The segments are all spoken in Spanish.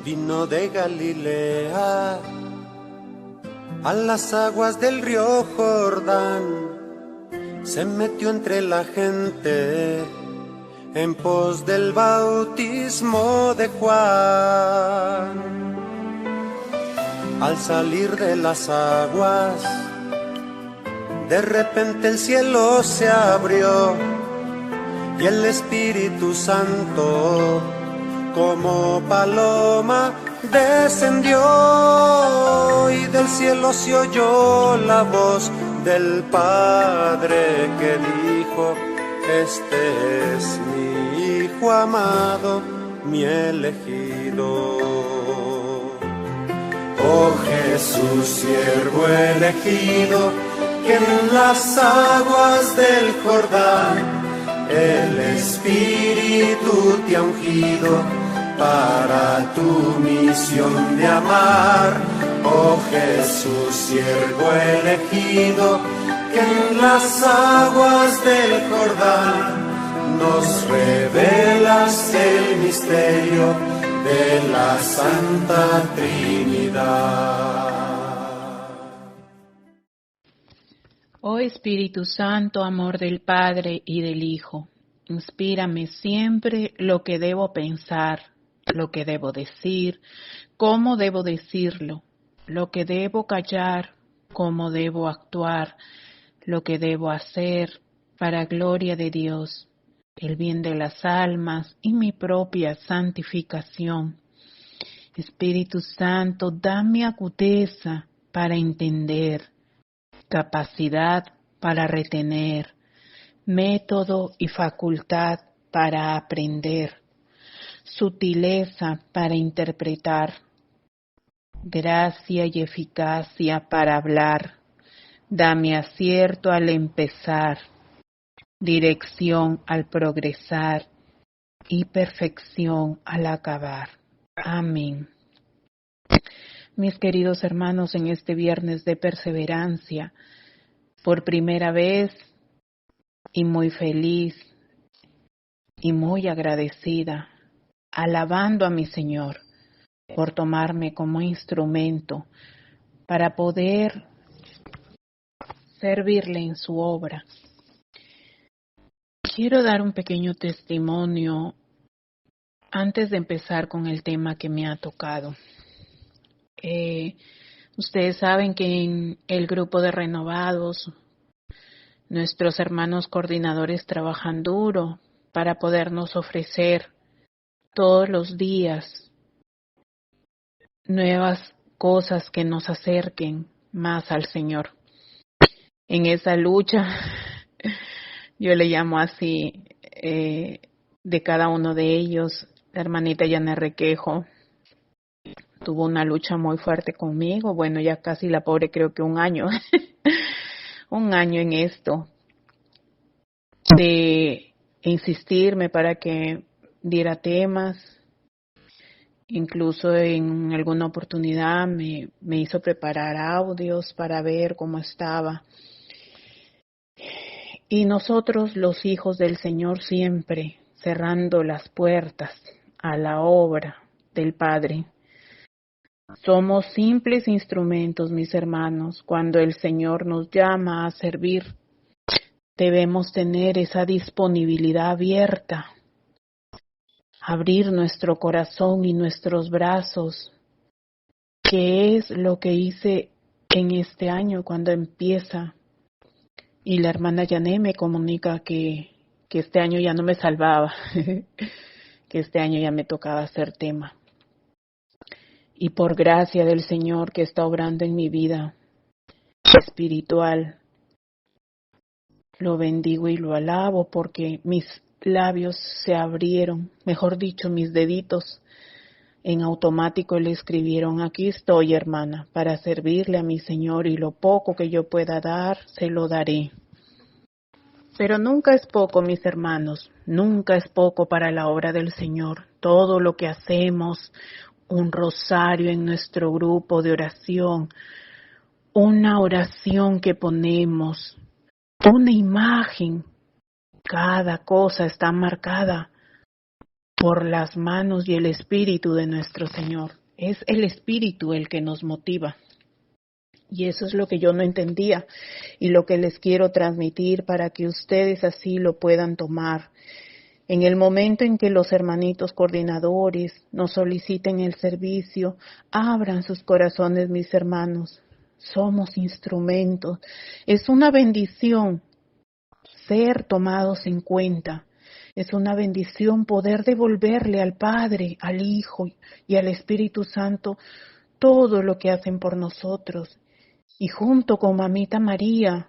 vino de Galilea a las aguas del río Jordán, se metió entre la gente en pos del bautismo de Juan. Al salir de las aguas, de repente el cielo se abrió y el Espíritu Santo como paloma descendió, y del cielo se oyó la voz del Padre que dijo: este es mi Hijo amado, mi elegido. Oh Jesús, siervo elegido, que en las aguas del Jordán el Espíritu te ha ungido para tu misión de amar. Oh Jesús, siervo elegido, que en las aguas del Jordán nos revelas el misterio de la Santa Trinidad. Oh Espíritu Santo, amor del Padre y del Hijo, inspírame siempre lo que debo pensar, lo que debo decir, cómo debo decirlo, lo que debo callar, cómo debo actuar, lo que debo hacer para gloria de Dios, el bien de las almas y mi propia santificación. Espíritu Santo, dame agudeza para entender, capacidad para retener, método y facultad para aprender, sutileza para interpretar, gracia y eficacia para hablar. Dame acierto al empezar, dirección al progresar y perfección al acabar. Amén. Mis queridos hermanos, en este viernes de perseverancia, por primera vez y muy feliz y muy agradecida, alabando a mi Señor por tomarme como instrumento para poder servirle en su obra. Quiero dar un pequeño testimonio antes de empezar con el tema que me ha tocado. Ustedes saben que en el grupo de renovados, nuestros hermanos coordinadores trabajan duro para podernos ofrecer todos los días nuevas cosas que nos acerquen más al Señor. En esa lucha, yo le llamo así, de cada uno de ellos, la hermanita Yana Requejo tuvo una lucha muy fuerte conmigo. Bueno, ya casi la pobre creo que un año, un año en esto, de insistirme para que diera temas. Incluso en alguna oportunidad me hizo preparar audios para ver cómo estaba. Y nosotros, los hijos del Señor, siempre cerrando las puertas a la obra del Padre. Somos simples instrumentos, mis hermanos. Cuando el Señor nos llama a servir, debemos tener esa disponibilidad abierta, abrir nuestro corazón y nuestros brazos, que es lo que hice en este año cuando empieza. Y la hermana Yané me comunica que este año ya no me salvaba, que este año ya me tocaba hacer tema. Y por gracia del Señor que está obrando en mi vida espiritual, lo bendigo y lo alabo porque mis labios se abrieron, mejor dicho, mis deditos en automático le escribieron: aquí estoy, hermana, para servirle a mi Señor, y lo poco que yo pueda dar, se lo daré. Pero nunca es poco, mis hermanos, nunca es poco para la obra del Señor. Todo lo que hacemos, un rosario en nuestro grupo de oración, una oración que ponemos, una imagen, cada cosa está marcada por las manos y el Espíritu de nuestro Señor. Es el Espíritu el que nos motiva. Y eso es lo que yo no entendía y lo que les quiero transmitir para que ustedes así lo puedan tomar. En el momento en que los hermanitos coordinadores nos soliciten el servicio, abran sus corazones, mis hermanos. Somos instrumentos. Es una bendición ser tomados en cuenta. Es una bendición poder devolverle al Padre, al Hijo y al Espíritu Santo todo lo que hacen por nosotros. Y junto con Mamita María,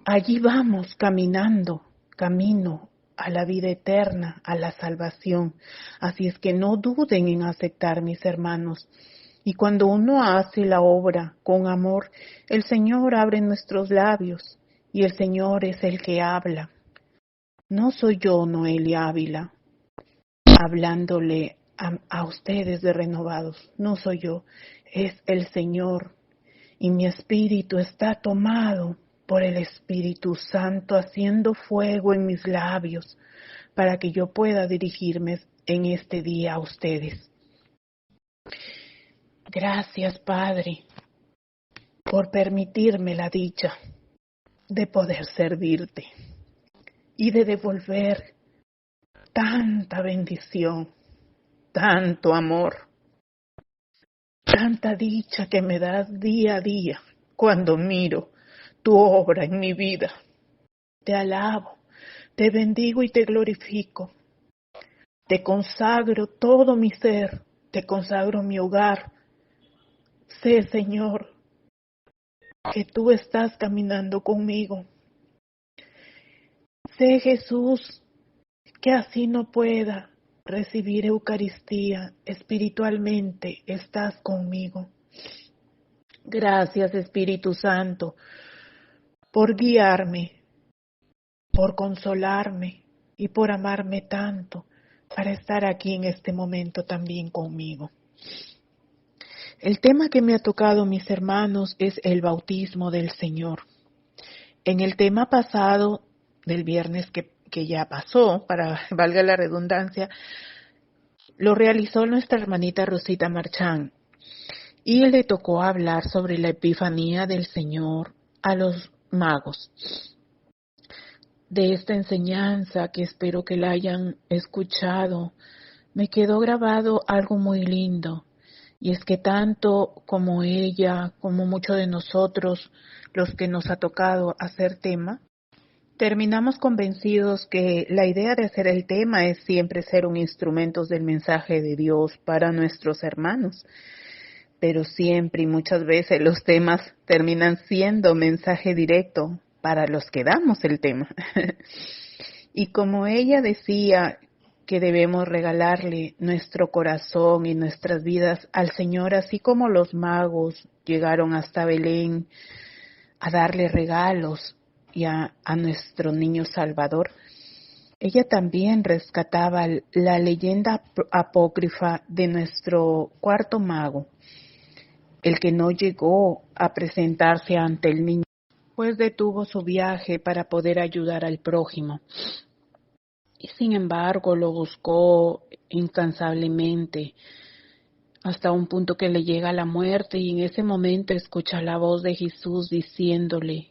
allí vamos caminando, camino a la vida eterna, a la salvación. Así es que no duden en aceptar, mis hermanos. Y cuando uno hace la obra con amor, el Señor abre nuestros labios y el Señor es el que habla. No soy yo, Noelia Ávila, hablándole a ustedes de renovados. No soy yo, es el Señor. Y mi espíritu está tomado por el Espíritu Santo, haciendo fuego en mis labios para que yo pueda dirigirme en este día a ustedes. Gracias, Padre, por permitirme la dicha de poder servirte y de devolver tanta bendición, tanto amor, tanta dicha que me das día a día cuando miro tu obra en mi vida. Te alabo, te bendigo y te glorifico. Te consagro todo mi ser, te consagro mi hogar. Sé, Señor, que tú estás caminando conmigo. Sé, Jesús, que así no pueda recibir Eucaristía espiritualmente, estás conmigo. Gracias, Espíritu Santo, por guiarme, por consolarme y por amarme tanto para estar aquí en este momento también conmigo. El tema que me ha tocado, mis hermanos, es el bautismo del Señor. En el tema pasado, del viernes que ya pasó, para valga la redundancia, lo realizó nuestra hermanita Rosita Marchán y le tocó hablar sobre la epifanía del Señor a los magos. De esta enseñanza, que espero que la hayan escuchado, me quedó grabado algo muy lindo, y es que tanto como ella, como muchos de nosotros, los que nos ha tocado hacer tema, terminamos convencidos que la idea de hacer el tema es siempre ser un instrumento del mensaje de Dios para nuestros hermanos, pero siempre y muchas veces los temas terminan siendo mensaje directo para los que damos el tema. Y como ella decía que debemos regalarle nuestro corazón y nuestras vidas al Señor, así como los magos llegaron hasta Belén a darle regalos y a nuestro niño Salvador, ella también rescataba la leyenda apócrifa de nuestro cuarto mago, el que no llegó a presentarse ante el niño, pues detuvo su viaje para poder ayudar al prójimo. Y sin embargo lo buscó incansablemente hasta un punto que le llega la muerte, y en ese momento escucha la voz de Jesús diciéndole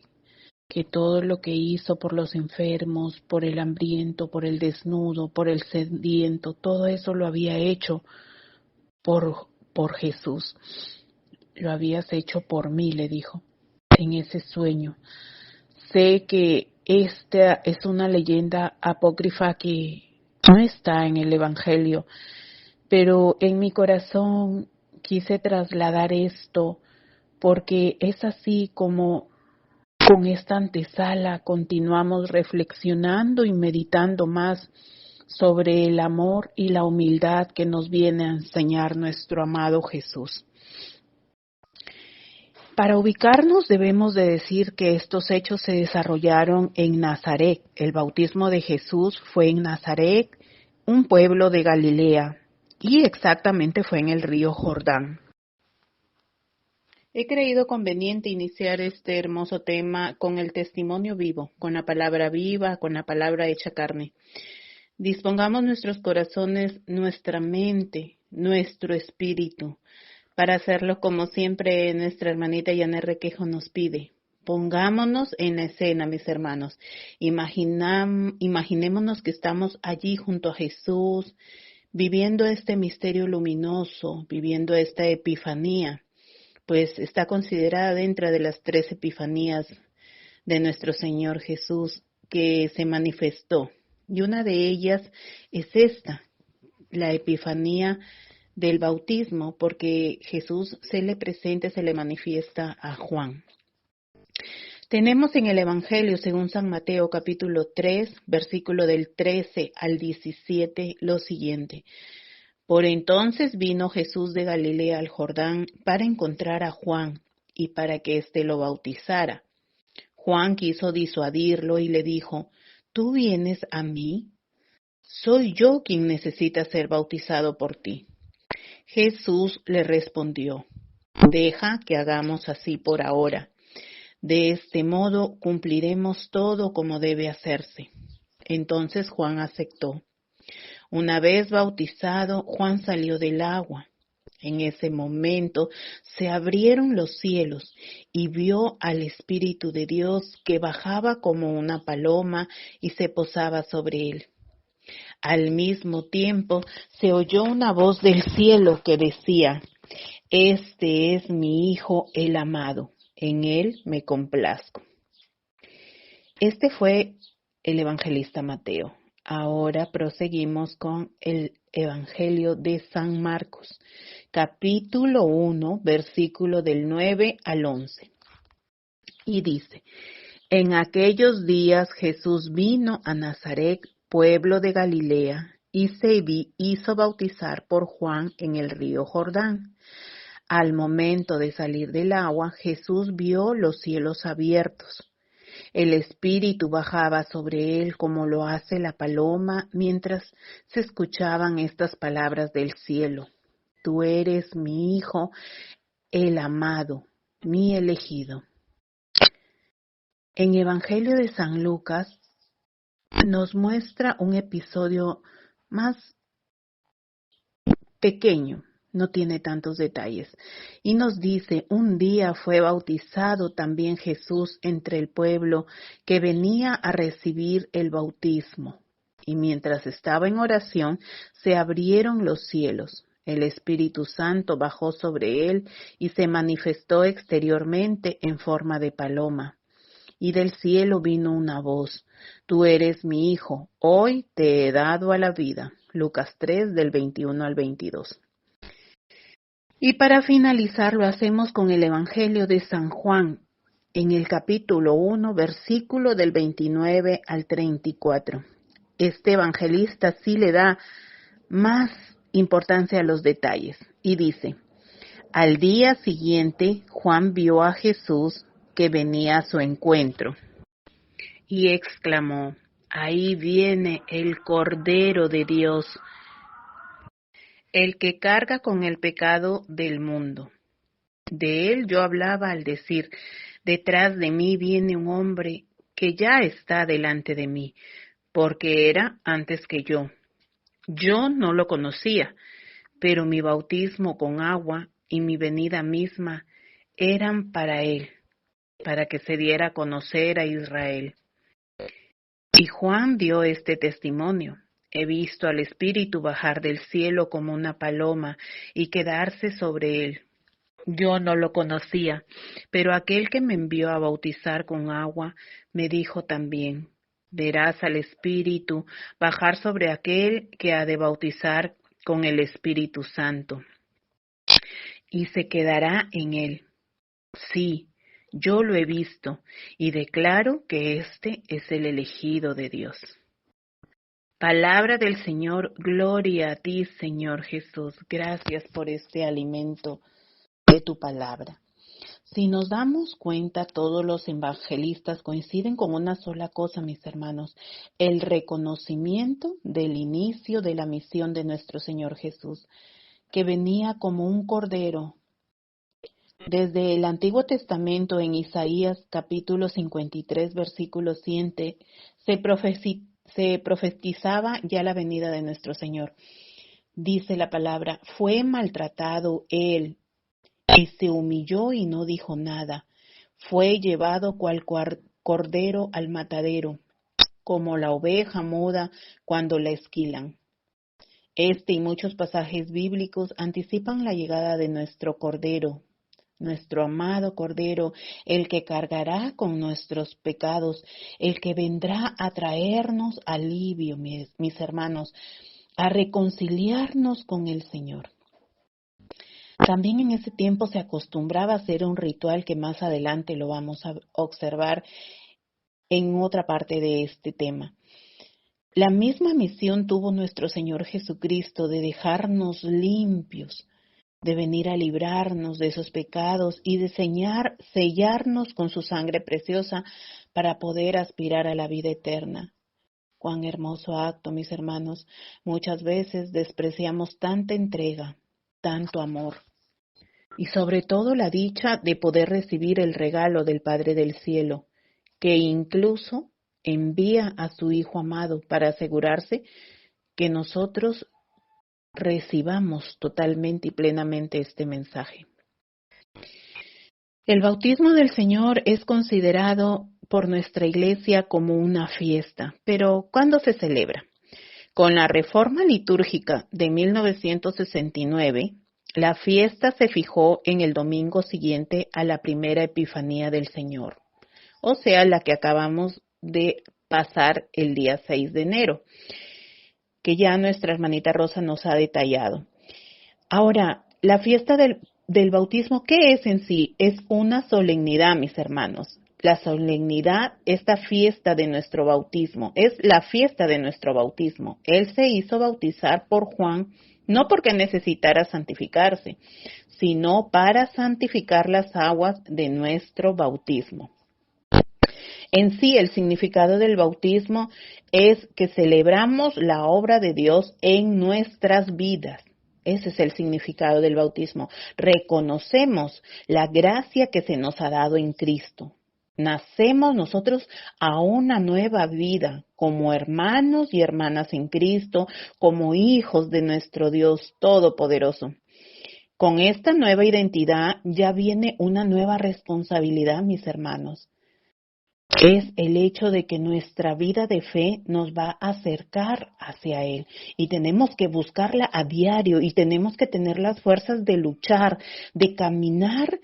que todo lo que hizo por los enfermos, por el hambriento, por el desnudo, por el sediento, todo eso lo había hecho por Jesús. Lo habías hecho por mí, le dijo en ese sueño. Sé que esta es una leyenda apócrifa que no está en el Evangelio, pero en mi corazón quise trasladar esto porque es así como con esta antesala continuamos reflexionando y meditando más sobre el amor y la humildad que nos viene a enseñar nuestro amado Jesús. Para ubicarnos debemos de decir que estos hechos se desarrollaron en Nazaret. El bautismo de Jesús fue en Nazaret, un pueblo de Galilea, y exactamente fue en el río Jordán. He creído conveniente iniciar este hermoso tema con el testimonio vivo, con la palabra viva, con la palabra hecha carne. Dispongamos nuestros corazones, nuestra mente, nuestro espíritu, para hacerlo como siempre nuestra hermanita Yané Requejo nos pide. Pongámonos en la escena, mis hermanos. Imaginémonos que estamos allí junto a Jesús, viviendo este misterio luminoso, viviendo esta epifanía, pues está considerada dentro de las 3 epifanías de nuestro Señor Jesús que se manifestó. Y una de ellas es esta, la epifanía del bautismo, porque Jesús se le presenta, se le manifiesta a Juan. Tenemos en el Evangelio, según San Mateo, capítulo 3, versículo del 13 al 17, lo siguiente. Por entonces vino Jesús de Galilea al Jordán para encontrar a Juan y para que éste lo bautizara. Juan quiso disuadirlo y le dijo, ¿tú vienes a mí? Soy yo quien necesita ser bautizado por ti. Jesús le respondió, deja que hagamos así por ahora. De este modo cumpliremos todo como debe hacerse. Entonces Juan aceptó. Una vez bautizado, Juan salió del agua. En ese momento se abrieron los cielos y vio al Espíritu de Dios que bajaba como una paloma y se posaba sobre él. Al mismo tiempo se oyó una voz del cielo que decía, este es mi Hijo el amado, en él me complazco. Este fue el evangelista Mateo. Ahora proseguimos con el Evangelio de San Marcos, capítulo 1, versículo del 9 al 11. Y dice, en aquellos días Jesús vino a Nazaret, pueblo de Galilea, y se hizo bautizar por Juan en el río Jordán. Al momento de salir del agua, Jesús vio los cielos abiertos. El Espíritu bajaba sobre él como lo hace la paloma mientras se escuchaban estas palabras del cielo. Tú eres mi Hijo, el amado, mi elegido. En Evangelio de San Lucas nos muestra un episodio más pequeño, no tiene tantos detalles, y nos dice, un día fue bautizado también Jesús entre el pueblo que venía a recibir el bautismo. Y mientras estaba en oración, se abrieron los cielos. El Espíritu Santo bajó sobre él y se manifestó exteriormente en forma de paloma. Y del cielo vino una voz, tú eres mi Hijo, hoy te he dado a la vida. Lucas 3, del 21 al 22. Y para finalizar lo hacemos con el Evangelio de San Juan, en el capítulo 1, versículo del 29 al 34. Este evangelista sí le da más importancia a los detalles y dice, al día siguiente Juan vio a Jesús que venía a su encuentro y exclamó, ahí viene el Cordero de Dios, el que carga con el pecado del mundo. De él yo hablaba al decir, detrás de mí viene un hombre que ya está delante de mí, porque era antes que yo. Yo no lo conocía, pero mi bautismo con agua y mi venida misma eran para él, para que se diera a conocer a Israel. Y Juan dio este testimonio. He visto al Espíritu bajar del cielo como una paloma y quedarse sobre él. Yo no lo conocía, pero aquel que me envió a bautizar con agua me dijo también, verás al Espíritu bajar sobre aquel que ha de bautizar con el Espíritu Santo, y se quedará en él. Sí, yo lo he visto, y declaro que este es el elegido de Dios. Palabra del Señor, gloria a ti, Señor Jesús. Gracias por este alimento de tu palabra. Si nos damos cuenta, todos los evangelistas coinciden con una sola cosa, mis hermanos, el reconocimiento del inicio de la misión de nuestro Señor Jesús, que venía como un cordero. Desde el Antiguo Testamento, en Isaías capítulo 53, versículo 7, se profetizaba ya la venida de nuestro Señor. Dice la palabra, fue maltratado él y se humilló y no dijo nada. Fue llevado cual cordero al matadero, como la oveja muda cuando la esquilan. Este y muchos pasajes bíblicos anticipan la llegada de nuestro Cordero, nuestro amado Cordero, el que cargará con nuestros pecados, el que vendrá a traernos alivio, mis hermanos, a reconciliarnos con el Señor. También en ese tiempo se acostumbraba a hacer un ritual que más adelante lo vamos a observar en otra parte de este tema. La misma misión tuvo nuestro Señor Jesucristo de dejarnos limpios, de venir a librarnos de esos pecados y de sellarnos con su sangre preciosa para poder aspirar a la vida eterna. Cuán hermoso acto, mis hermanos. Muchas veces despreciamos tanta entrega, tanto amor y sobre todo la dicha de poder recibir el regalo del Padre del Cielo, que incluso envía a su Hijo amado para asegurarse que nosotros recibamos totalmente y plenamente este mensaje. El bautismo del Señor es considerado por nuestra Iglesia como una fiesta, pero ¿cuándo se celebra? Con la reforma litúrgica de 1969, la fiesta se fijó en el domingo siguiente a la primera Epifanía del Señor, o sea, la que acabamos de pasar el día 6 de enero, que ya nuestra hermanita Rosa nos ha detallado. Ahora, la fiesta del bautismo, ¿qué es en sí? Es una solemnidad, mis hermanos. La solemnidad, esta fiesta de nuestro bautismo, es la fiesta de nuestro bautismo. Él se hizo bautizar por Juan, no porque necesitara santificarse, sino para santificar las aguas de nuestro bautismo. En sí, el significado del bautismo es que celebramos la obra de Dios en nuestras vidas. Ese es el significado del bautismo. Reconocemos la gracia que se nos ha dado en Cristo. Nacemos nosotros a una nueva vida como hermanos y hermanas en Cristo, como hijos de nuestro Dios Todopoderoso. Con esta nueva identidad ya viene una nueva responsabilidad, mis hermanos. Es el hecho de que nuestra vida de fe nos va a acercar hacia Él y tenemos que buscarla a diario y tenemos que tener las fuerzas de luchar, de caminar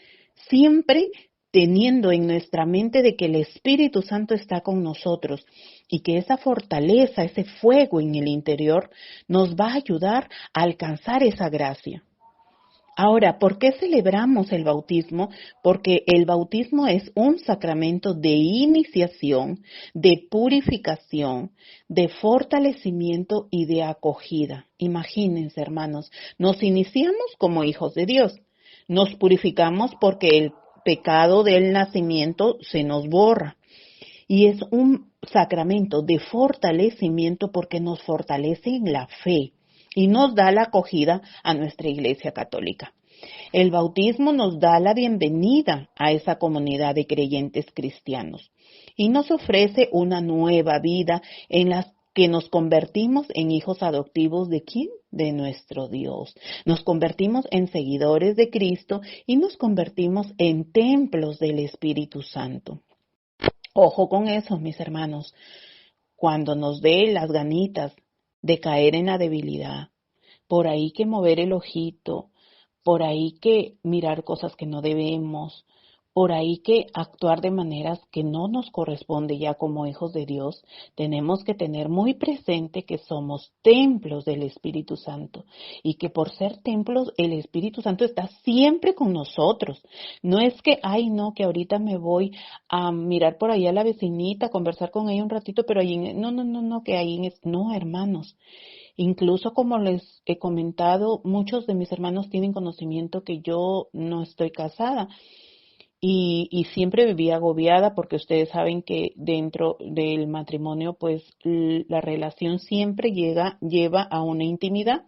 siempre teniendo en nuestra mente de que el Espíritu Santo está con nosotros y que esa fortaleza, ese fuego en el interior nos va a ayudar a alcanzar esa gracia. Ahora, ¿por qué celebramos el bautismo? Porque el bautismo es un sacramento de iniciación, de purificación, de fortalecimiento y de acogida. Imagínense, hermanos, nos iniciamos como hijos de Dios. Nos purificamos porque el pecado del nacimiento se nos borra. Y es un sacramento de fortalecimiento porque nos fortalece en la fe y nos da la acogida a nuestra Iglesia Católica. El bautismo nos da la bienvenida a esa comunidad de creyentes cristianos y nos ofrece una nueva vida en la que nos convertimos en hijos adoptivos ¿de quién? De nuestro Dios. Nos convertimos en seguidores de Cristo y nos convertimos en templos del Espíritu Santo. Ojo con eso, mis hermanos. Cuando nos dé las ganitas de caer en la debilidad, por ahí que mover el ojito, por ahí que mirar cosas que no debemos, por ahí que actuar de maneras que no nos corresponde ya como hijos de Dios, tenemos que tener muy presente que somos templos del Espíritu Santo y que por ser templos el Espíritu Santo está siempre con nosotros. No es que, ay no, que ahorita me voy a mirar por ahí a la vecinita, conversar con ella un ratito, pero ahí, no, que ahí, no, hermanos. Incluso como les he comentado, muchos de mis hermanos tienen conocimiento que yo no estoy casada. Y siempre vivía agobiada porque ustedes saben que dentro del matrimonio pues la relación siempre lleva a una intimidad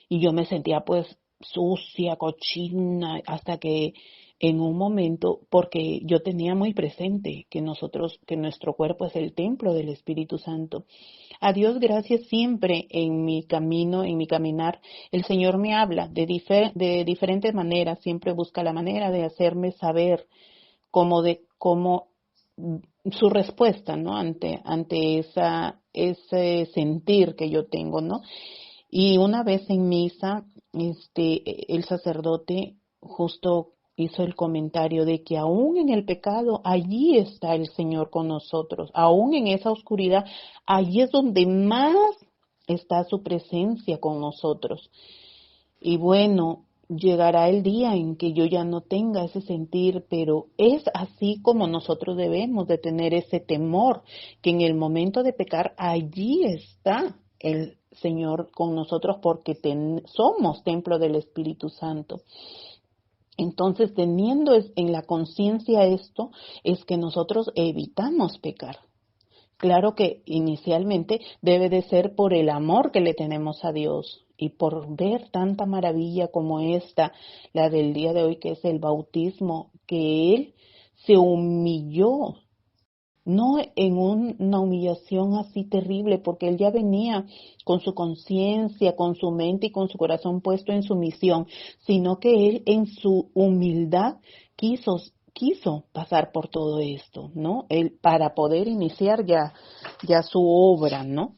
y yo me sentía pues sucia, cochina, hasta que en un momento, porque yo tenía muy presente que nuestro cuerpo es el templo del Espíritu Santo. A Dios gracias, siempre en mi camino, en mi caminar, el Señor me habla de diferentes maneras, siempre busca la manera de hacerme saber cómo su respuesta, ¿no? Ante ese sentir que yo tengo, ¿no? Y una vez en misa, el sacerdote justo hizo el comentario de que aún en el pecado, allí está el Señor con nosotros, aún en esa oscuridad, allí es donde más está su presencia con nosotros. Y bueno, llegará el día en que yo ya no tenga ese sentir, pero es así como nosotros debemos de tener ese temor, que en el momento de pecar, allí está el Señor con nosotros porque somos templo del Espíritu Santo. Entonces, teniendo en la conciencia esto, es que nosotros evitamos pecar. Claro que inicialmente debe de ser por el amor que le tenemos a Dios y por ver tanta maravilla como esta, la del día de hoy, que es el bautismo, que Él se humilló, no en una humillación así terrible, porque Él ya venía con su conciencia, con su mente y con su corazón puesto en su misión, sino que Él en su humildad quiso pasar por todo esto, ¿no? Él, para poder iniciar ya su obra, ¿no?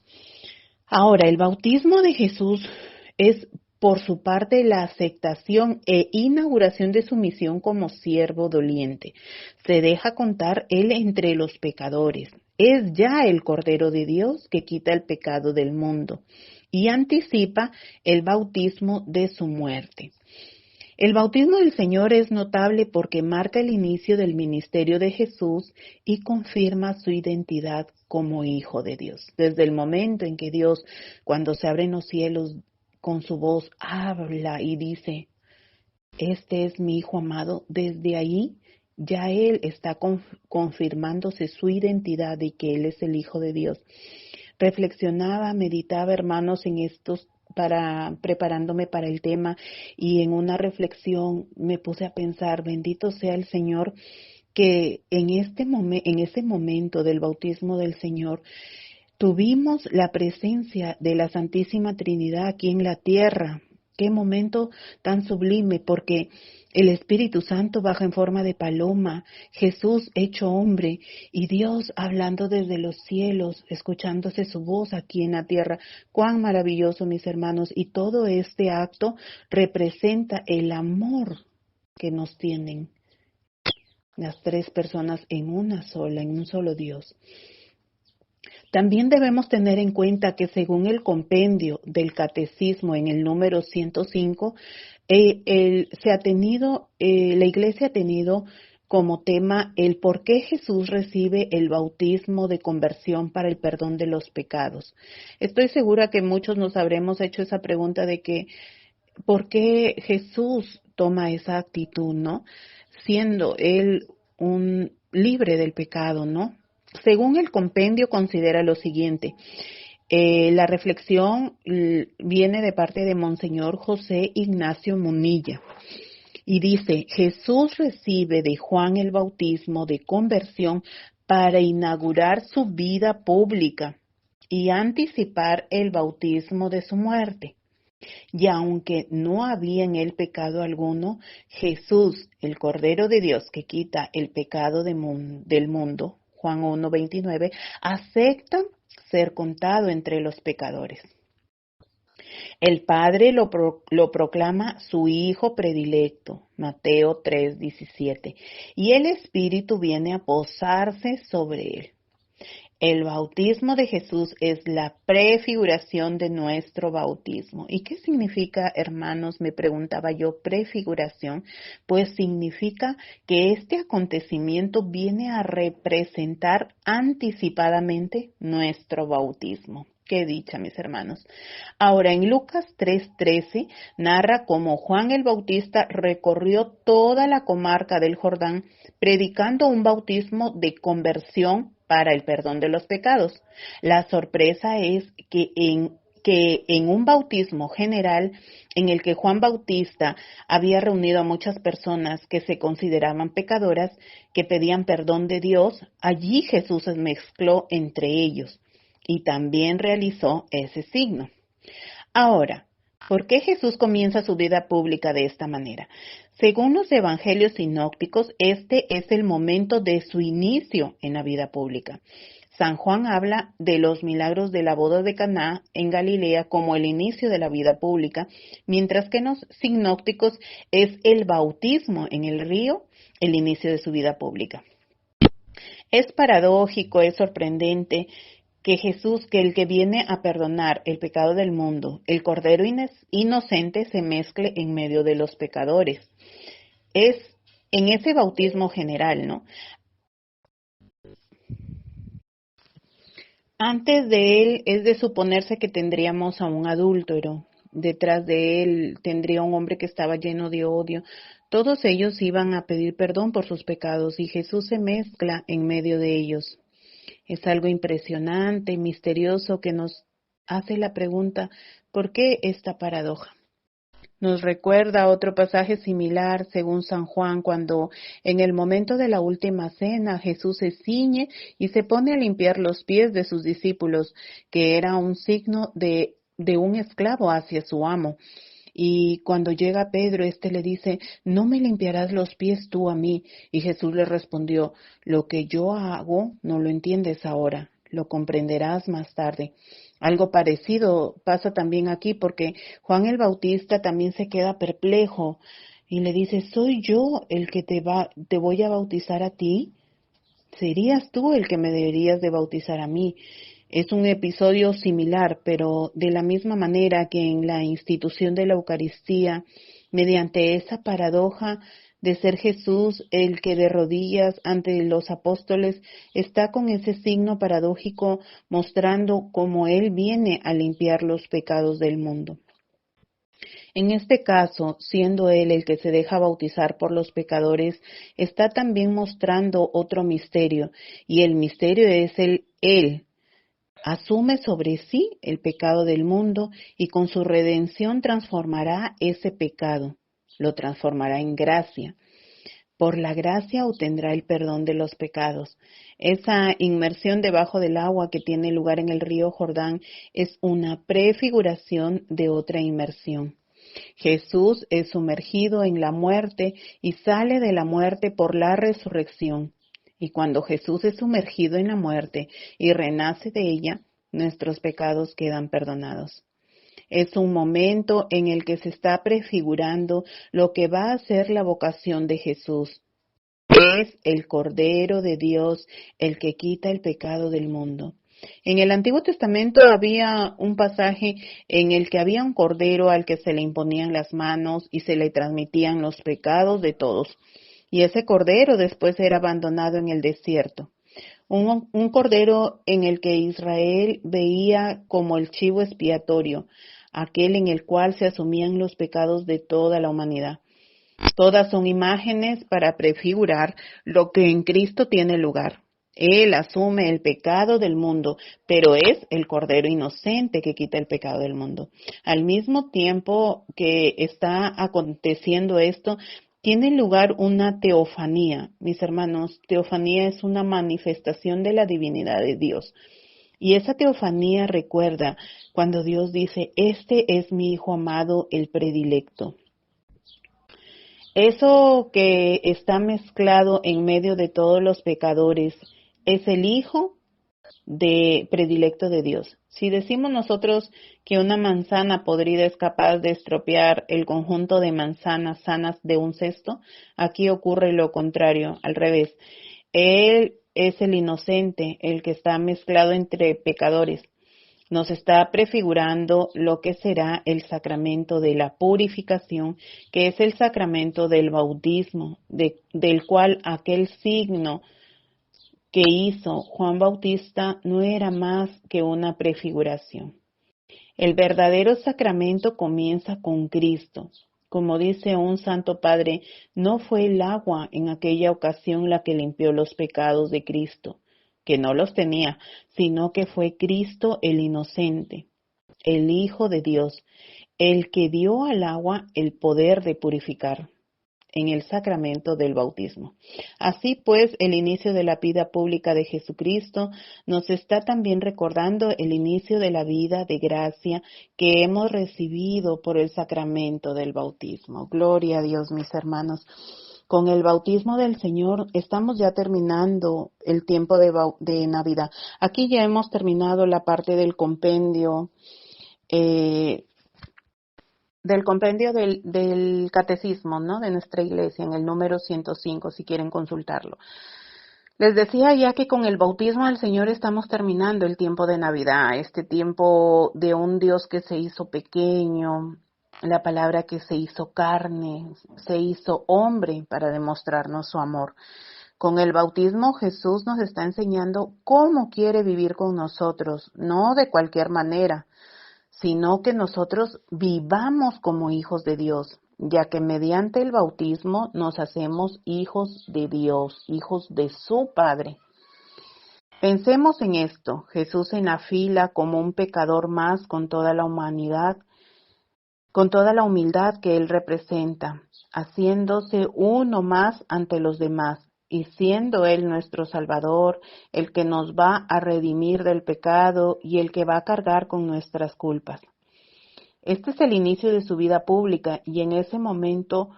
Ahora, el bautismo de Jesús es, por su parte, la aceptación e inauguración de su misión como siervo doliente. Se deja contar Él entre los pecadores. Es ya el Cordero de Dios que quita el pecado del mundo y anticipa el bautismo de su muerte. El bautismo del Señor es notable porque marca el inicio del ministerio de Jesús y confirma su identidad como Hijo de Dios. Desde el momento en que Dios, cuando se abren los cielos, con su voz habla y dice, este es mi Hijo amado, desde ahí ya Él está confirmándose su identidad y que Él es el Hijo de Dios. Reflexionaba, meditaba, hermanos, en estos preparándome para el tema, y en una reflexión me puse a pensar, bendito sea el Señor, que en ese momento del bautismo del Señor tuvimos la presencia de la Santísima Trinidad aquí en la tierra. Qué momento tan sublime, porque el Espíritu Santo baja en forma de paloma, Jesús hecho hombre y Dios hablando desde los cielos, escuchándose su voz aquí en la tierra. Cuán maravilloso, mis hermanos, y todo este acto representa el amor que nos tienen las tres personas en una sola, en un solo Dios. También debemos tener en cuenta que según el compendio del Catecismo en el número 105, la Iglesia ha tenido como tema el por qué Jesús recibe el bautismo de conversión para el perdón de los pecados. Estoy segura que muchos nos habremos hecho esa pregunta de que ¿por qué Jesús toma esa actitud, no? Siendo Él un libre del pecado, ¿no? Según el compendio considera lo siguiente. La reflexión viene de parte de Monseñor José Ignacio Munilla y dice, Jesús recibe de Juan el bautismo de conversión para inaugurar su vida pública y anticipar el bautismo de su muerte. Y aunque no había en él pecado alguno, Jesús, el Cordero de Dios que quita el pecado del mundo, Juan 1:29, acepta ser contado entre los pecadores. El Padre lo proclama su Hijo predilecto, Mateo 3:17, y el Espíritu viene a posarse sobre él. El bautismo de Jesús es la prefiguración de nuestro bautismo. ¿Y qué significa, hermanos? Me preguntaba yo, prefiguración. Pues significa que este acontecimiento viene a representar anticipadamente nuestro bautismo. Qué dicha, mis hermanos. Ahora, en Lucas 3:13 narra cómo Juan el Bautista recorrió toda la comarca del Jordán predicando un bautismo de conversión para el perdón de los pecados. La sorpresa es que que en un bautismo general en el que Juan Bautista había reunido a muchas personas que se consideraban pecadoras, que pedían perdón de Dios, allí Jesús se mezcló entre ellos y también realizó ese signo. Ahora, ¿por qué Jesús comienza su vida pública de esta manera? Según los evangelios sinópticos, este es el momento de su inicio en la vida pública. San Juan habla de los milagros de la boda de Caná en Galilea como el inicio de la vida pública, mientras que en los sinópticos es el bautismo en el río el inicio de su vida pública. Es paradójico, es sorprendente que Jesús, que el que viene a perdonar el pecado del mundo, el Cordero inocente, se mezcle en medio de los pecadores. Es en ese bautismo general, ¿no? Antes de él es de suponerse que tendríamos a un adúltero. Detrás de él tendría un hombre que estaba lleno de odio. Todos ellos iban a pedir perdón por sus pecados y Jesús se mezcla en medio de ellos. Es algo impresionante y misterioso que nos hace la pregunta, ¿por qué esta paradoja? Nos recuerda otro pasaje similar según San Juan, cuando en el momento de la última cena Jesús se ciñe y se pone a limpiar los pies de sus discípulos, que era un signo de un esclavo hacia su amo. Y cuando llega Pedro, le dice, ¿no me limpiarás los pies tú a mí? Y Jesús le respondió, lo que yo hago no lo entiendes ahora, lo comprenderás más tarde. Algo parecido pasa también aquí porque Juan el Bautista también se queda perplejo y le dice, ¿soy yo el que te voy a bautizar a ti? ¿Serías tú el que me deberías de bautizar a mí? Es un episodio similar, pero de la misma manera que en la institución de la Eucaristía, mediante esa paradoja de ser Jesús el que de rodillas ante los apóstoles está con ese signo paradójico mostrando cómo Él viene a limpiar los pecados del mundo. En este caso, siendo Él el que se deja bautizar por los pecadores, está también mostrando otro misterio, y el misterio es Él asume sobre sí el pecado del mundo y con su redención transformará ese pecado, lo transformará en gracia. Por la gracia obtendrá el perdón de los pecados. Esa inmersión debajo del agua que tiene lugar en el río Jordán es una prefiguración de otra inmersión. Jesús es sumergido en la muerte y sale de la muerte por la resurrección. Y cuando Jesús es sumergido en la muerte y renace de ella, nuestros pecados quedan perdonados. Es un momento en el que se está prefigurando lo que va a ser la vocación de Jesús. Es el Cordero de Dios el que quita el pecado del mundo. En el Antiguo Testamento había un pasaje en el que había un cordero al que se le imponían las manos y se le transmitían los pecados de todos. Y ese cordero después era abandonado en el desierto. Un cordero en el que Israel veía como el chivo expiatorio, aquel en el cual se asumían los pecados de toda la humanidad. Todas son imágenes para prefigurar lo que en Cristo tiene lugar. Él asume el pecado del mundo, pero es el Cordero inocente que quita el pecado del mundo. Al mismo tiempo que está aconteciendo esto, tiene lugar una teofanía. Mis hermanos, teofanía es una manifestación de la divinidad de Dios. Y esa teofanía recuerda cuando Dios dice, este es mi Hijo amado, el predilecto. Eso que está mezclado en medio de todos los pecadores es el Hijo predilecto de Dios. Si decimos nosotros que una manzana podrida es capaz de estropear el conjunto de manzanas sanas de un cesto, aquí ocurre lo contrario, al revés. Él es el inocente, el que está mezclado entre pecadores. Nos está prefigurando lo que será el sacramento de la purificación, que es el sacramento del bautismo, del cual aquel signo que hizo Juan Bautista no era más que una prefiguración. El verdadero sacramento comienza con Cristo. Como dice un santo padre, no fue el agua en aquella ocasión la que limpió los pecados de Cristo, que no los tenía, sino que fue Cristo el inocente. el Hijo de Dios, el que dio al agua el poder de purificar en el sacramento del bautismo. Así pues, el inicio de la vida pública de Jesucristo nos está también recordando el inicio de la vida de gracia que hemos recibido por el sacramento del bautismo. Gloria a Dios, mis hermanos. Con el bautismo del Señor estamos ya terminando el tiempo de Navidad. Aquí ya hemos terminado la parte del compendio del catecismo, ¿no? De nuestra iglesia, en el número 105, si quieren consultarlo. Les decía ya que con el bautismo del Señor estamos terminando el tiempo de Navidad, este tiempo de un Dios que se hizo pequeño, la palabra que se hizo carne, se hizo hombre para demostrarnos su amor. Con el bautismo Jesús nos está enseñando cómo quiere vivir con nosotros, no de cualquier manera, sino que nosotros vivamos como hijos de Dios, ya que mediante el bautismo nos hacemos hijos de Dios, hijos de su Padre. Pensemos en esto, Jesús en la fila como un pecador más con toda la humanidad, con toda la humildad que Él representa, haciéndose uno más ante los demás. Y siendo Él nuestro Salvador, el que nos va a redimir del pecado y el que va a cargar con nuestras culpas. Este es el inicio de su vida pública y en ese momento,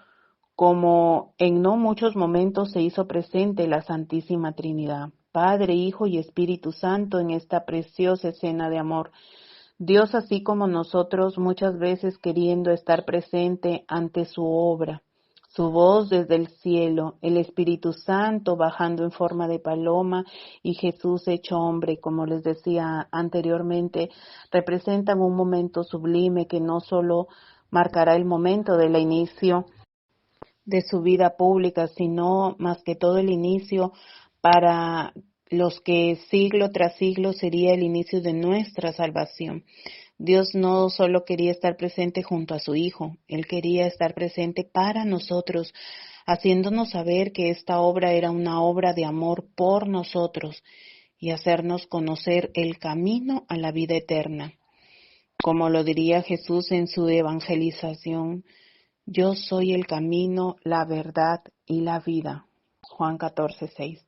como en no muchos momentos, se hizo presente la Santísima Trinidad, Padre, Hijo y Espíritu Santo en esta preciosa escena de amor. Dios, así como nosotros, muchas veces queriendo estar presente ante su obra. Su voz desde el cielo, el Espíritu Santo bajando en forma de paloma y Jesús hecho hombre, como les decía anteriormente, representan un momento sublime que no solo marcará el momento del inicio de su vida pública, sino más que todo el inicio para los que siglo tras siglo sería el inicio de nuestra salvación. Dios no solo quería estar presente junto a su Hijo, Él quería estar presente para nosotros, haciéndonos saber que esta obra era una obra de amor por nosotros y hacernos conocer el camino a la vida eterna. Como lo diría Jesús en su evangelización, yo soy el camino, la verdad y la vida. Juan 14:6.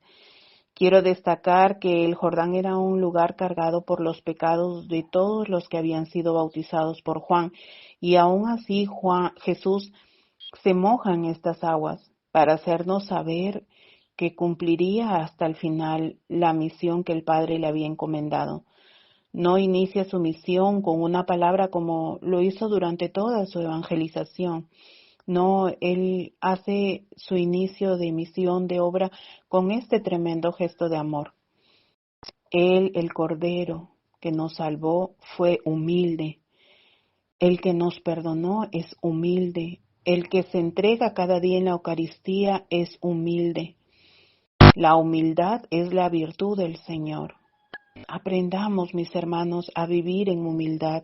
Quiero destacar que el Jordán era un lugar cargado por los pecados de todos los que habían sido bautizados por Juan, y aún así Jesús se moja en estas aguas para hacernos saber que cumpliría hasta el final la misión que el Padre le había encomendado. No inicia su misión con una palabra como lo hizo durante toda su evangelización. No, Él hace su inicio de misión, de obra, con este tremendo gesto de amor. Él, el Cordero que nos salvó, fue humilde. El que nos perdonó es humilde. El que se entrega cada día en la Eucaristía es humilde. La humildad es la virtud del Señor. Aprendamos, mis hermanos, a vivir en humildad,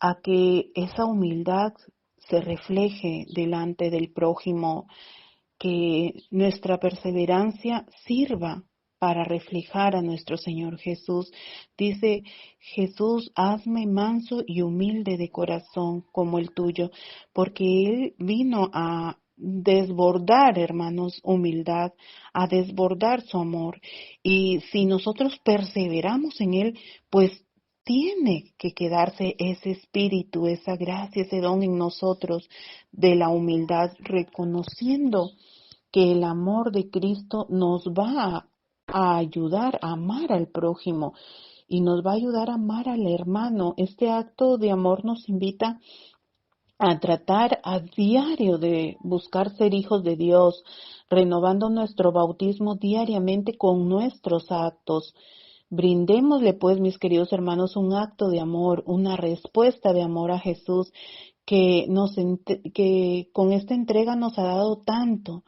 a que esa humildad se refleje delante del prójimo, que nuestra perseverancia sirva para reflejar a nuestro Señor Jesús. Dice Jesús, hazme manso y humilde de corazón como el tuyo, porque Él vino a desbordar, hermanos, humildad, a desbordar su amor. Y si nosotros perseveramos en Él, pues tiene que quedarse ese espíritu, esa gracia, ese don en nosotros de la humildad, reconociendo que el amor de Cristo nos va a ayudar a amar al prójimo y nos va a ayudar a amar al hermano. Este acto de amor nos invita a tratar a diario de buscar ser hijos de Dios, renovando nuestro bautismo diariamente con nuestros actos. Brindémosle, pues, mis queridos hermanos, un acto de amor, una respuesta de amor a Jesús que con esta entrega nos ha dado tanto.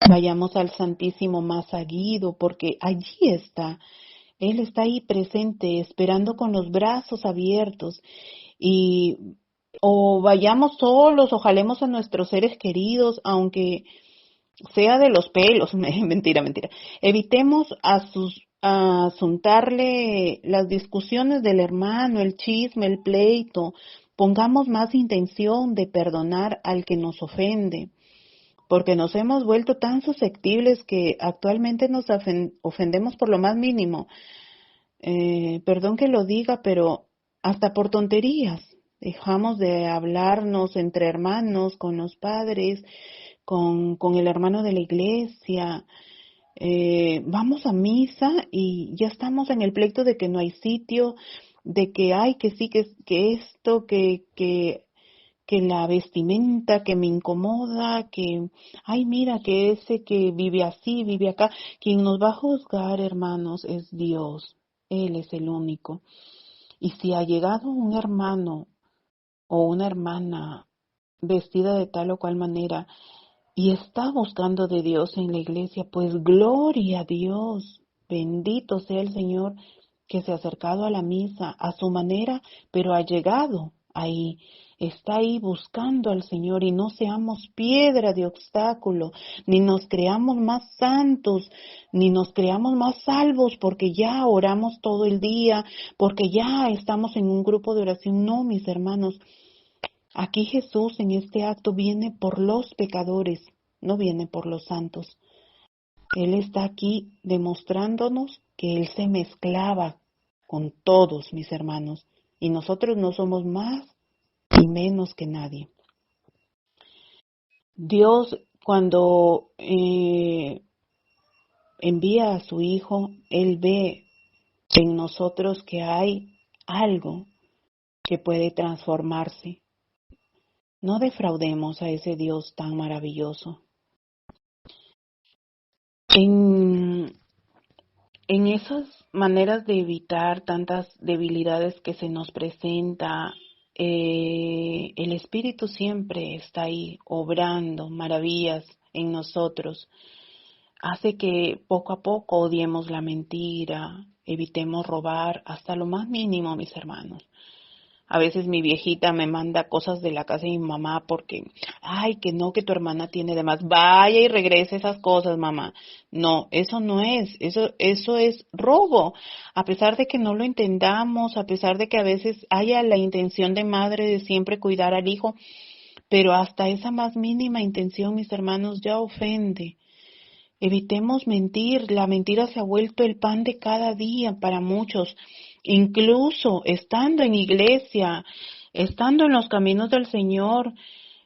Vayamos al Santísimo más seguido, porque allí está. Él está ahí presente, esperando con los brazos abiertos. O vayamos solos, o jalemos a nuestros seres queridos, aunque sea de los pelos. Mentira. Evitemos a sus asuntarle las discusiones del hermano, el chisme, el pleito. Pongamos más intención de perdonar al que nos ofende, porque nos hemos vuelto tan susceptibles que actualmente nos ofendemos por lo más mínimo. Perdón que lo diga, pero hasta por tonterías. Dejamos de hablarnos entre hermanos, con los padres, con el hermano de la iglesia. Vamos a misa y ya estamos en el pleito de que no hay sitio, de que hay que sí, que esto, que la vestimenta que me incomoda, que, ay, mira, que ese que vive así, vive acá. Quien nos va a juzgar, hermanos, es Dios. Él es el único. Y si ha llegado un hermano o una hermana vestida de tal o cual manera y está buscando de Dios en la iglesia, pues gloria a Dios, bendito sea el Señor que se ha acercado a la misa a su manera, pero ha llegado ahí, está ahí buscando al Señor, y no seamos piedra de obstáculo, ni nos creamos más santos, ni nos creamos más salvos porque ya oramos todo el día, porque ya estamos en un grupo de oración. No, mis hermanos, aquí Jesús en este acto viene por los pecadores, no viene por los santos. Él está aquí demostrándonos que Él se mezclaba con todos, mis hermanos, y nosotros no somos más ni menos que nadie. Dios, cuando envía a su Hijo, Él ve en nosotros que hay algo que puede transformarse. No defraudemos a ese Dios tan maravilloso. En esas maneras de evitar tantas debilidades que se nos presenta, el Espíritu siempre está ahí obrando maravillas en nosotros. Hace que poco a poco odiemos la mentira, evitemos robar hasta lo más mínimo, mis hermanos. A veces mi viejita me manda cosas de la casa de mi mamá porque, ay, que no, que tu hermana tiene de más. Vaya y regrese esas cosas, mamá. No, eso no es, eso es robo. A pesar de que no lo entendamos, a pesar de que a veces haya la intención de madre de siempre cuidar al hijo, pero hasta esa más mínima intención, mis hermanos, ya ofende. Evitemos mentir. La mentira se ha vuelto el pan de cada día para muchos. Incluso estando en iglesia, estando en los caminos del Señor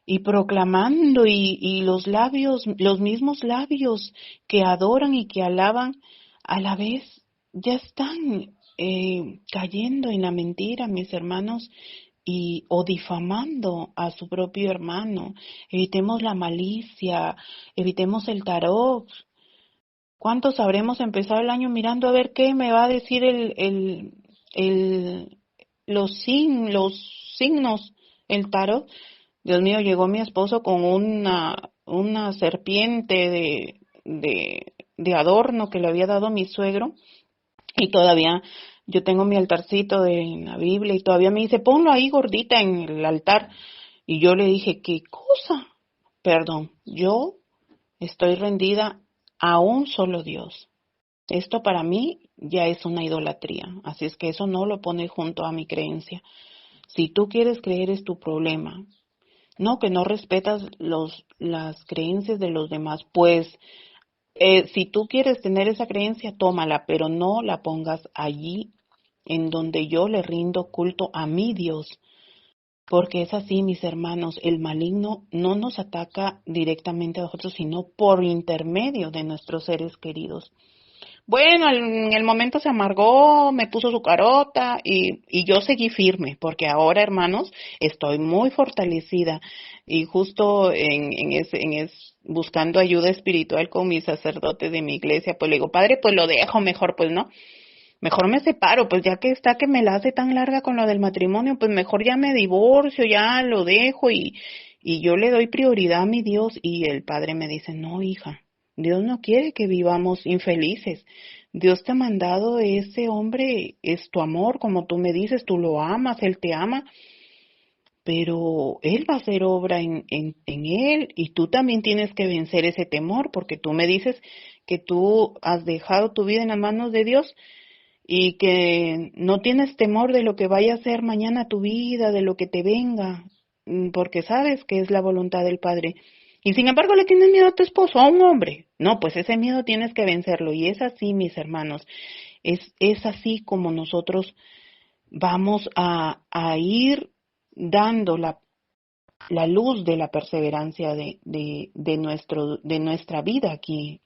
y proclamando, y los labios, los mismos labios que adoran y que alaban, a la vez ya están cayendo en la mentira, mis hermanos, o difamando a su propio hermano. Evitemos la malicia, evitemos el tarot. ¿Cuántos habremos empezado el año mirando a ver qué me va a decir los signos, el tarot? Dios mío, llegó mi esposo con una serpiente de adorno que le había dado mi suegro, y todavía yo tengo mi altarcito de la Biblia y todavía me dice, ponlo ahí gordita en el altar. Y yo le dije, ¿qué cosa? Perdón, yo estoy rendida a un solo Dios. Esto para mí ya es una idolatría, así es que eso no lo pone junto a mi creencia. Si tú quieres creer es tu problema. No, que no respetas las creencias de los demás, pues si tú quieres tener esa creencia, tómala, pero no la pongas allí en donde yo le rindo culto a mi Dios. Porque es así, mis hermanos, el maligno no nos ataca directamente a nosotros, sino por intermedio de nuestros seres queridos. Bueno, en el momento se amargó, me puso su carota y yo seguí firme, porque ahora, hermanos, estoy muy fortalecida y justo buscando ayuda espiritual con mi sacerdote de mi iglesia, pues le digo, padre, pues lo dejo mejor, pues no. Mejor me separo, pues ya que está que me la hace tan larga con lo del matrimonio, pues mejor ya me divorcio, ya lo dejo y yo le doy prioridad a mi Dios. Y el padre me dice, no, hija, Dios no quiere que vivamos infelices. Dios te ha mandado ese hombre, es tu amor, como tú me dices, tú lo amas, él te ama, pero Él va a hacer obra en él y tú también tienes que vencer ese temor, porque tú me dices que tú has dejado tu vida en las manos de Dios y que no tienes temor de lo que vaya a ser mañana tu vida, de lo que te venga, porque sabes que es la voluntad del Padre. Y sin embargo le tienes miedo a tu esposo, a un hombre. No, pues ese miedo tienes que vencerlo. Y es así, mis hermanos, es así como nosotros vamos a ir dando la luz de la perseverancia de nuestra vida aquí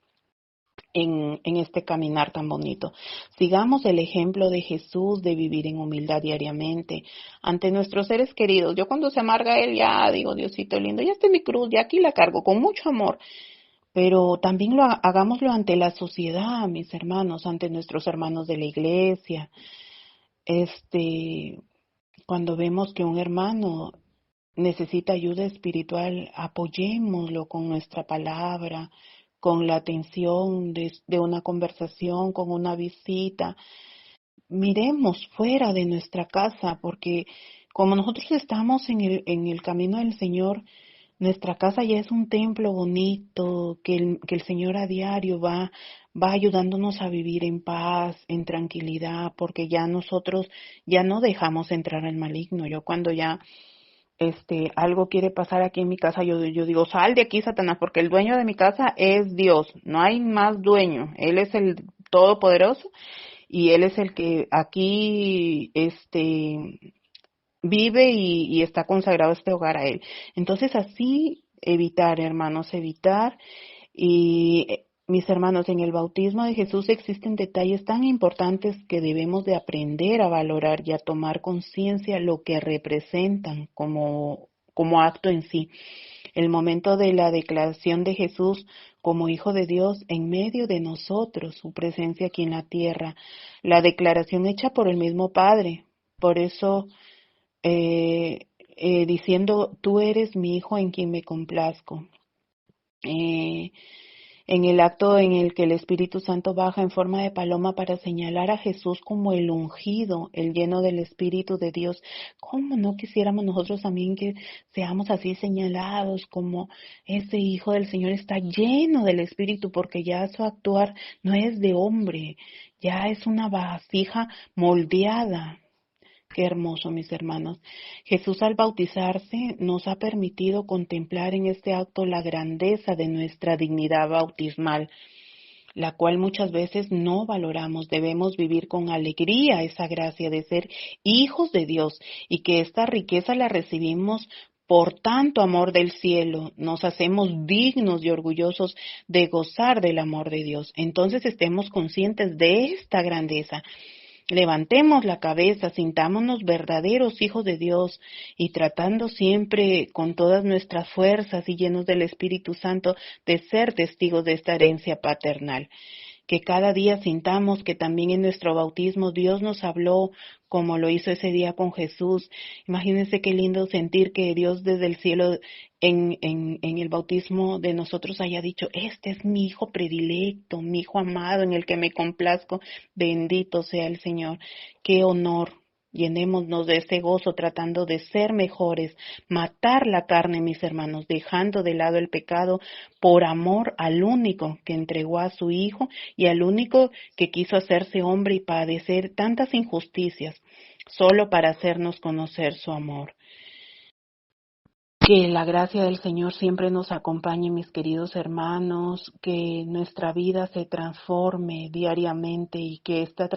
en este caminar tan bonito. Sigamos el ejemplo de Jesús de vivir en humildad diariamente ante nuestros seres queridos. Yo cuando se amarga él ya digo, Diosito lindo, ya está mi cruz, ya aquí la cargo con mucho amor. Pero también hagámoslo ante la sociedad, mis hermanos, ante nuestros hermanos de la iglesia. Cuando vemos que un hermano necesita ayuda espiritual, apoyémoslo con nuestra palabra, con la atención de una conversación, con una visita. Miremos fuera de nuestra casa, porque como nosotros estamos en el camino del Señor, nuestra casa ya es un templo bonito, que el Señor a diario va ayudándonos a vivir en paz, en tranquilidad, porque ya nosotros ya no dejamos entrar al maligno. Yo cuando ya algo quiere pasar aquí en mi casa, yo digo, sal de aquí, Satanás, porque el dueño de mi casa es Dios, no hay más dueño, Él es el Todopoderoso y Él es el que aquí, vive y está consagrado este hogar a Él. Entonces así evitar, hermanos, evitar y mis hermanos, en el bautismo de Jesús existen detalles tan importantes que debemos de aprender a valorar y a tomar conciencia lo que representan como acto en sí. El momento de la declaración de Jesús como Hijo de Dios en medio de nosotros, su presencia aquí en la tierra, la declaración hecha por el mismo Padre. Por eso, diciendo, tú eres mi Hijo en quien me complazco. En el acto en el que el Espíritu Santo baja en forma de paloma para señalar a Jesús como el ungido, el lleno del Espíritu de Dios. ¿Cómo no quisiéramos nosotros también que seamos así señalados como ese Hijo del Señor está lleno del Espíritu? Porque ya su actuar no es de hombre, ya es una vasija moldeada. Qué hermoso, mis hermanos. Jesús al bautizarse nos ha permitido contemplar en este acto la grandeza de nuestra dignidad bautismal, la cual muchas veces no valoramos. Debemos vivir con alegría esa gracia de ser hijos de Dios y que esta riqueza la recibimos por tanto amor del cielo. Nos hacemos dignos y orgullosos de gozar del amor de Dios. Entonces estemos conscientes de esta grandeza. Levantemos la cabeza, sintámonos verdaderos hijos de Dios y tratando siempre con todas nuestras fuerzas y llenos del Espíritu Santo de ser testigos de esta herencia paternal. Que cada día sintamos que también en nuestro bautismo Dios nos habló como lo hizo ese día con Jesús. Imagínense qué lindo sentir que Dios desde el cielo en el bautismo de nosotros haya dicho, este es mi hijo predilecto, mi hijo amado en el que me complazco. Bendito sea el Señor. Qué honor. Llenémonos de ese gozo tratando de ser mejores, matar la carne, mis hermanos, dejando de lado el pecado por amor al único que entregó a su Hijo y al único que quiso hacerse hombre y padecer tantas injusticias, solo para hacernos conocer su amor. Que la gracia del Señor siempre nos acompañe, mis queridos hermanos, que nuestra vida se transforme diariamente y que esta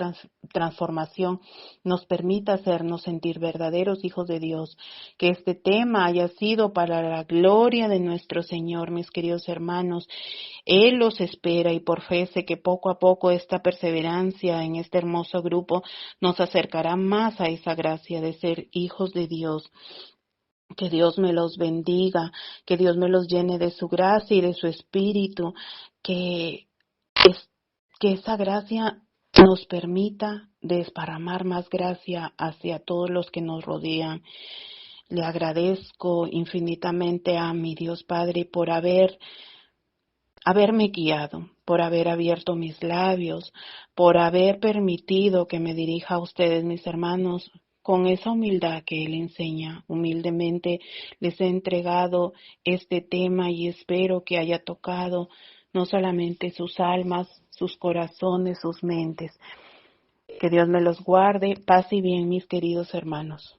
transformación nos permita hacernos sentir verdaderos hijos de Dios. Que este tema haya sido para la gloria de nuestro Señor, mis queridos hermanos. Él los espera y por fe sé que poco a poco esta perseverancia en este hermoso grupo nos acercará más a esa gracia de ser hijos de Dios. Que Dios me los bendiga, que Dios me los llene de su gracia y de su espíritu, que esa gracia nos permita desparramar más gracia hacia todos los que nos rodean. Le agradezco infinitamente a mi Dios Padre por haberme guiado, por haber abierto mis labios, por haber permitido que me dirija a ustedes, mis hermanos, con esa humildad que Él enseña. Humildemente les he entregado este tema y espero que haya tocado no solamente sus almas, sus corazones, sus mentes. Que Dios me los guarde. Paz y bien, mis queridos hermanos.